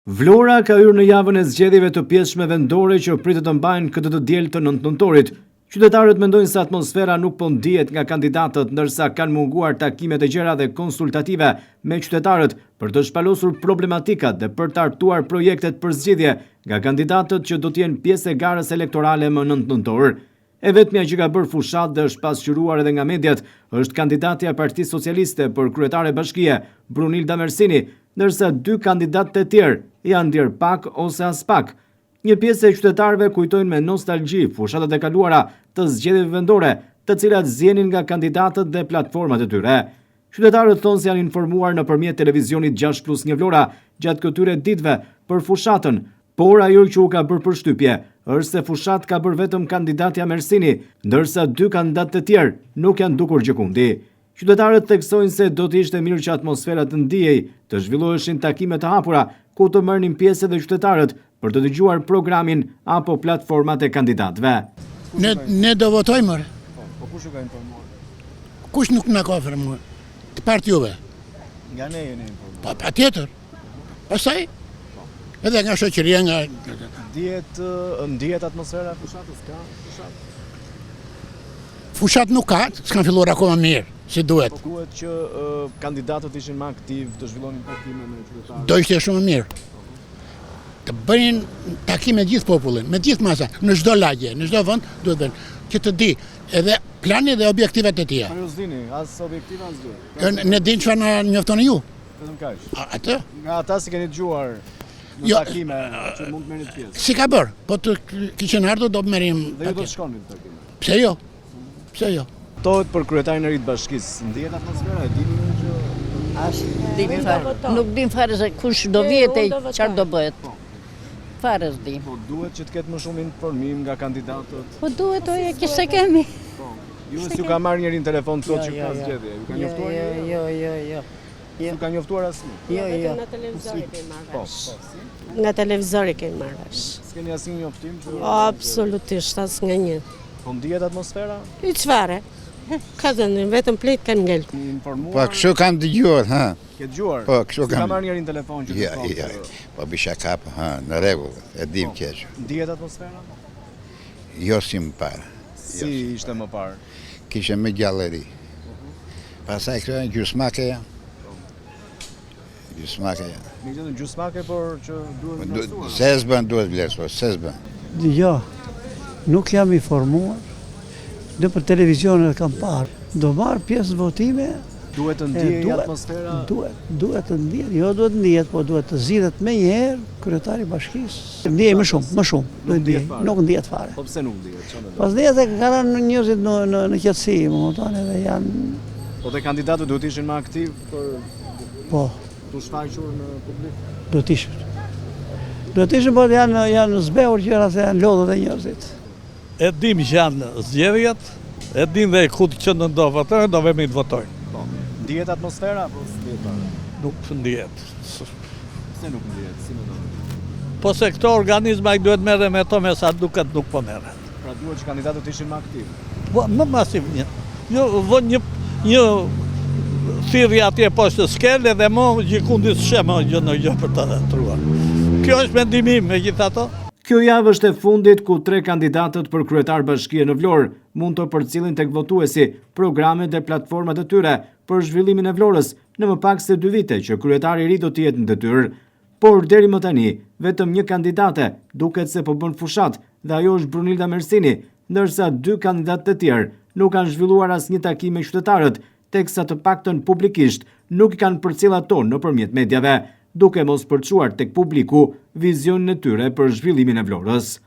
Vlora ka hyrë në javën e zgjedhjeve të pjesshme vendore që pritet të mbajnë këtë të diel të 9 nëntorit. Qytetarët mendojnë se atmosfera nuk po ndihet nga kandidatët, ndërsa kanë munguar takimet e gjera dhe konsultative me qytetarët për të shpalosur problematikat dhe për të artuar projektet për zgjidhje nga kandidatët që do të jenë pjesë e garës elektorale më 9 nëntor. E vetmja që ka bërë fushat dhe është pasqyruar edhe nga mediat është kandidatja e Partisë Socialiste për kryetare bashkie, Brunilda Mersini, ndërsa dy kandidatët e tjerë janë ndjer pak ose as pak. Një pjesë e qytetarëve kujtojnë me nostalgji fushatat e kaluara të zgjedhjeve vendore, të cilat zjenin nga kandidatët dhe platformat e tyre. Qytetarët thonë se janë informuar nëpërmjet televizionit 6+1 Vlora gjatë këtyre ditëve për fushatën, por ajo që u ka bërë përshtypje është se fushat ka bërë vetëm kandidatja Mersini, ndërsa dy kandidatët e tjerë nuk janë dukur gjëkundi. Qytetarët theksojnë se do të ishte mirë që atmosfera të ndihej, të zhvilloheshin takime të hapura ku të merrnin pjesë edhe qytetarët për të dëgjuar programin apo platformat e kandidatëve. Ne do votojmë. Po kush ju ka informuar? Kush nuk na ka informuar? Të partë juve. Nga ne jeni informuar. Patjetër. Pastaj edhe nga shoqëria, nga ndihet atmosfera e fushatës, ka fushat. Fushat nuk ka, s'kan filluar akoma mirë, si duhet. Po duhet që kandidatët ishin më aktiv, të zhvillonin takime me qytetarët. Do ishte shumë mirë. Të bënin takime gjithë popullin, me gjithë masa, në çdo lagje, në çdo vend duhet bënë, që të di edhe plani dhe objektivat e tija. Po ju s'dini, as objektiva as gjë. Ne dinë çfarë na njoftoni ju. Vetëm kaq. Atë? Nga ata si keni dëgjuar në takime që mund të merrni pjesë. Si ka bërë, po të kishin ardhur do të merrim. Dhe ju do të shkoni në takime. Pse jo? Pse jo? Tohet për kryetarin e ri të bashkisë, ndihet atmosfera, e dini që Nuk dim fare se kush do vjetë e çfarë do bëhet. Fare s'dim. po duhet që të ketë më shumë informim nga kandidatët. Po duhet oje që se kemi. Po. Ju s'ju ka marrë njëri në telefon të thotë që ka zgjedhje. Ju ka njoftuar njëri? Jo. Ju ka njoftuar asnjë. Jo. Nga televizori kemi marrë Po. vesh. Nga televizori kemi marrë vesh. S'keni asnjë njoftim që Absolutisht, as nga një. po ndihet atmosfera? I çfarë? Ka dhënë, vetëm plejt kanë ngel. Informuar. Po kështu kam dëgjuar, ha. Ke dëgjuar? Po, kështu Ka kam. marrë njëri në telefon që të Ja, thotë. po bisha kap, ha, në rregull, e dim keq. Ndihet atmosfera? Jo si më parë. Si ishte më parë? Kishe me gjalleri. Pastaj këto janë gjysmakeja. Gjysmakeja. Me gjithë në gjysmake, por që duhet vlerësuar. Se s'bën duhet vlerësuar, se s'bën. Jo, nuk jam informuar, në për televizionet kam parë. Do marë pjesë në votime, Duhet të ndihej atmosfera. duhet të ndihet, jo duhet të ndihet, po duhet të zgjidhet me njëherë kryetari i bashkisë. Ndihej më shumë, duhet ndihej, nuk ndihet fare. Po pse nuk ndihet? Çfarë mendon? Pas ndihet e ka rënë njerëzit në qetësi, më kupton, edhe janë, Po dhe kandidatët duhet ishin më aktiv për po, të shfaqur në publik. do të ishit. Do të ishin, po janë zbehur gjëra se janë lodhur dhe njerëzit. E dim që janë zgjedhjet, e dim dhe ku që do votojnë, do vemi të votojnë. Po. Ndihet atmosfera apo s'dihet fare? Nuk ndihet. Pse nuk ndihet? Si mendon? Po se këto organizma i duhet merre me to, me sa duket nuk po merre. Pra duhet që kandidatët ishin më aktiv. Po më masiv një. Një thirrje atje poshtë skele dhe më gjikundi s'shem gjë për të truar. Kjo është mendimi im megjithatë. Kjo javë është e fundit ku 3 kandidatët për kryetar bashkie në Vlorë mund të përcjellin tek votuesi programet dhe platformat e tyre për zhvillimin e Vlorës në më pak se 2 vite që kryetari i ri do të jetë në detyrë. Por deri më tani, vetëm një kandidate duket se po bën fushat dhe ajo është Brunilda Mersini, ndërsa 2 kandidatë të tjerë nuk kanë zhvilluar asnjë takim me qytetarët, teksa të paktën publikisht nuk i kanë përcjellë ato nëpërmjet mediave, duke mos përçuar tek publiku vizionin e tyre për zhvillimin e Vlorës.